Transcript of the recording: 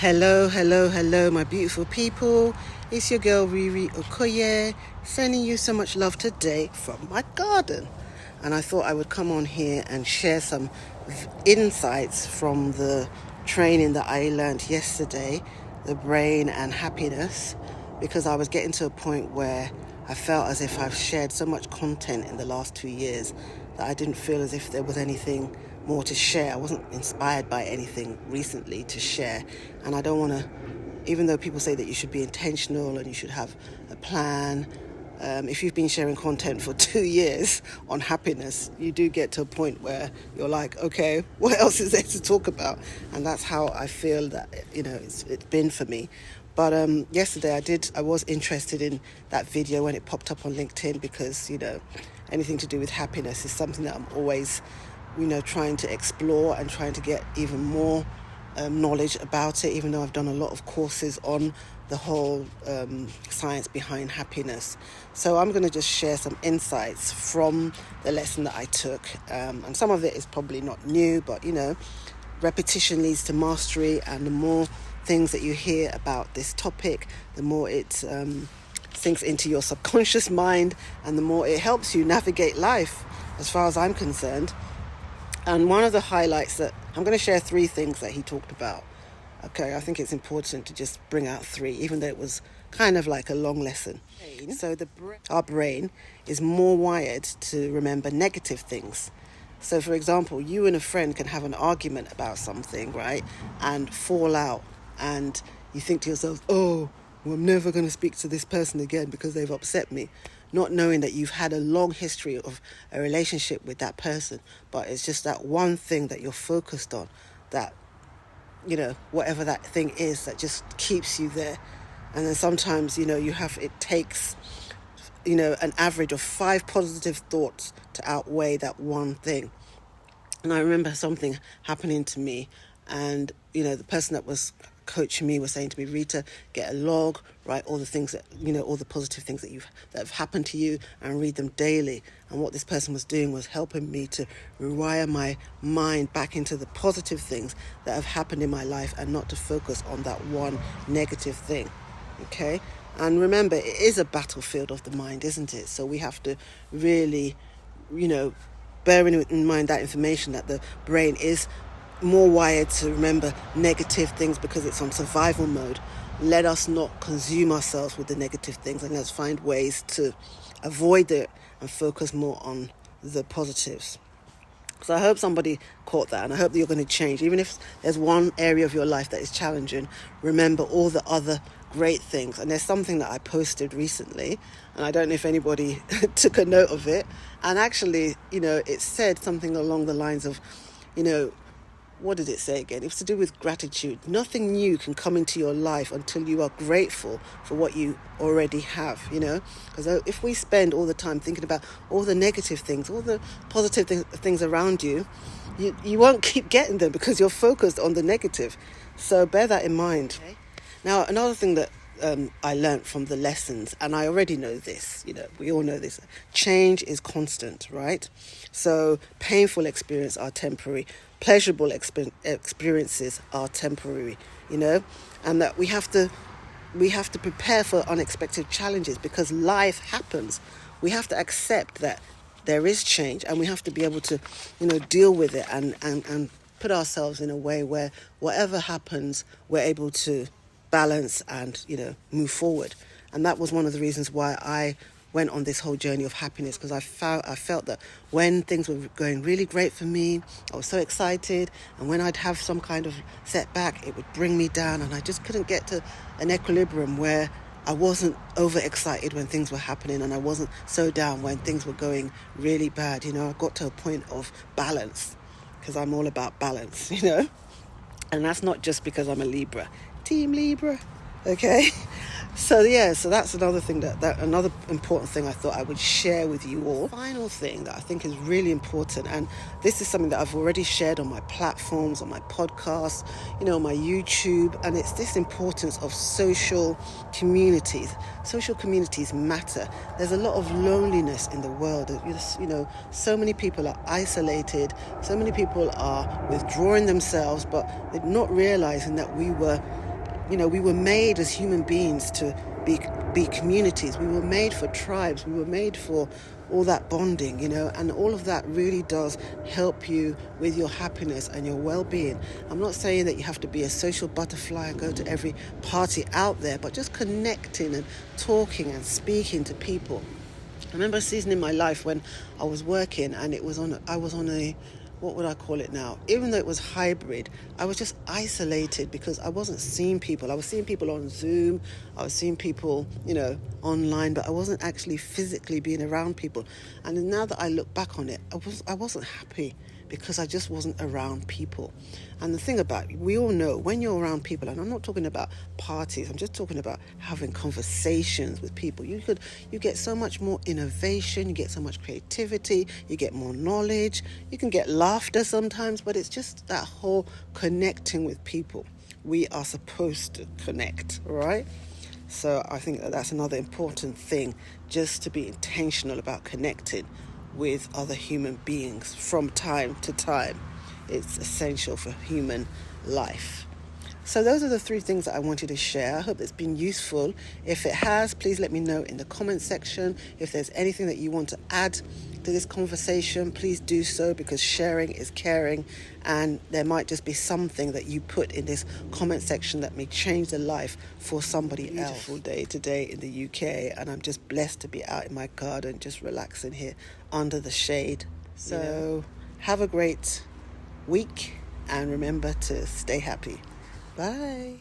Hello, hello, hello, my beautiful people. It's your girl Riri Okoye, sending you so much love today from my garden. And I thought I would come on here and share some insights from the training that I learned yesterday, the brain and happiness, because I was getting to a point where I felt as if I've shared so much content in the last 2 years that I didn't feel as if there was anything more to share. I wasn't inspired by anything recently to share. And I don't want to, even though people say that you should be intentional and you should have a plan, if you've been sharing content for 2 years on happiness, you do get to a point where you're like, okay, what else is there to talk about? And that's how I feel that, it's been for me. But yesterday I was interested in that video when it popped up on LinkedIn because, anything to do with happiness is something that I'm always, trying to explore and trying to get even more knowledge about it, even though I've done a lot of courses on the whole science behind happiness. So I'm going to just share some insights from the lesson that I took. And some of it is probably not new, but, repetition leads to mastery, and the more things that you hear about this topic, the more it sinks into your subconscious mind, and the more it helps you navigate life, as far as I'm concerned. And one of the highlights that I'm going to share 3 things that he talked about. Okay, I think it's important to just bring out 3, even though it was kind of like a long lesson. So our brain is more wired to remember negative things. So, for example, you and a friend can have an argument about something, right, and fall out, and you think to yourself, oh, well, I'm never going to speak to this person again because they've upset me, not knowing that you've had a long history of a relationship with that person, but it's just that one thing that you're focused on, that, whatever that thing is that just keeps you there. And then sometimes, it takes, an average of 5 positive thoughts to outweigh that one thing. And I remember something happening to me, and, the person that was coaching me was saying to me, Rita, get a log, write all the things that, all the positive things that have happened to you, and read them daily. And what this person was doing was helping me to rewire my mind back into the positive things that have happened in my life, and not to focus on that one negative thing. Okay? And remember, it is a battlefield of the mind, isn't it? So we have to really, bearing in mind that information, that the brain is more wired to remember negative things because it's on survival mode. Let us not consume ourselves with the negative things, and let's find ways to avoid it and focus more on the positives. So I hope somebody caught that, and I hope that you're going to change. Even if there's one area of your life that is challenging, remember all the other great things. And there's something that I posted recently, and I don't know if anybody took a note of it. And actually, it said something along the lines of, what did it say again? It was to do with gratitude. Nothing new can come into your life until you are grateful for what you already have, Because if we spend all the time thinking about all the negative things, all the positive things around you, you won't keep getting them because you're focused on the negative. So bear that in mind. Okay. Now, another thing that I learned from the lessons, and I already know this, we all know this, change is constant, right? So painful experiences are temporary, pleasurable experiences are temporary, and that we have to prepare for unexpected challenges because life happens. We have to accept that there is change, and we have to be able to, deal with it and put ourselves in a way where whatever happens, we're able to balance and, move forward. And that was one of the reasons why I went on this whole journey of happiness, because I felt that when things were going really great for me, I was so excited, and when I'd have some kind of setback, it would bring me down, and I just couldn't get to an equilibrium where I wasn't overexcited when things were happening, and I wasn't so down when things were going really bad. I got to a point of balance, because I'm all about balance, and that's not just because I'm a Libra. Team Libra, okay? So that's another thing that another important thing I thought I would share with you all. Final thing that I think is really important, and this is something that I've already shared on my platforms, on my podcast, on my YouTube, and it's this importance of social communities. Social communities matter. There's a lot of loneliness in the world. So many people are isolated, so many people are withdrawing themselves, but they're not realizing that we were we were made as human beings to be communities. We were made for tribes. We were made for all that bonding, and all of that really does help you with your happiness and your well-being. I'm not saying that you have to be a social butterfly and go to every party out there, but just connecting and talking and speaking to people. I remember a season in my life when I was working, and I was on a, what would I call it now? Even though it was hybrid, I was just isolated because I wasn't seeing people. I was seeing people on Zoom. I was seeing people, online, but I wasn't actually physically being around people. And now that I look back on it, I wasn't happy because I just wasn't around people. And the thing about it, we all know when you're around people, and I'm not talking about parties, I'm just talking about having conversations with people. You get so much more innovation, you get so much creativity, you get more knowledge, you can get laughter sometimes, but it's just that whole connecting with people. We are supposed to connect, right? So I think that's another important thing, just to be intentional about connecting with other human beings from time to time. It's essential for human life. So those are the 3 things that I wanted to share. I hope it's been useful. If it has, please let me know in the comment section. If there's anything that you want to add to this conversation, please do so, because sharing is caring, and there might just be something that you put in this comment section that may change the life for somebody else. Beautiful day today in the UK, and I'm just blessed to be out in my garden just relaxing here under the shade. So have a great week, and remember to stay happy. Bye.